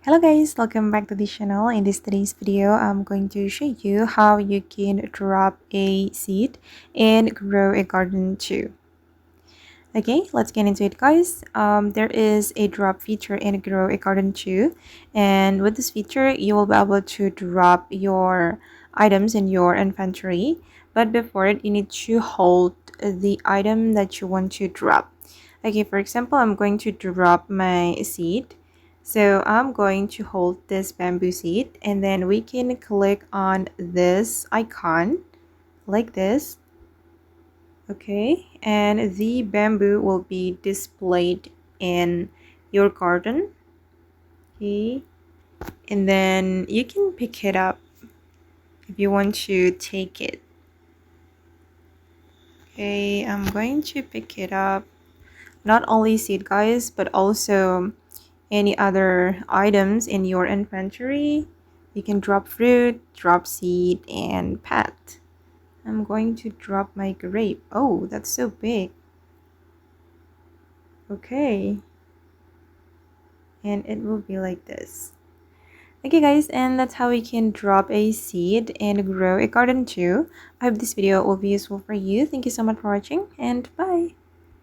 Hello guys, welcome back to the channel. In today's video, I'm going to show you how you can drop a seed and grow a garden too. Okay, let's get into it guys. There is a drop feature in grow a garden too, and with this feature you will be able to drop your items in your inventory, but before it you need to hold the item that you want to drop. Okay, for example, I'm going to drop my seed. So I'm going to hold this bamboo seed and then we can click on this icon like this. Okay, and the bamboo will be displayed in your garden. Okay, and then you can pick it up if you want to take it. Okay, I'm going to pick it up. Not only seed guys, but also any other items in your inventory. You can drop fruit, drop seed, and pet. I'm going to drop my grape. Oh, that's so big. Okay, and it will be like this. Okay guys, and that's how we can drop a seed and grow a garden too. I hope this video will be useful for you. Thank you so much for watching, and bye.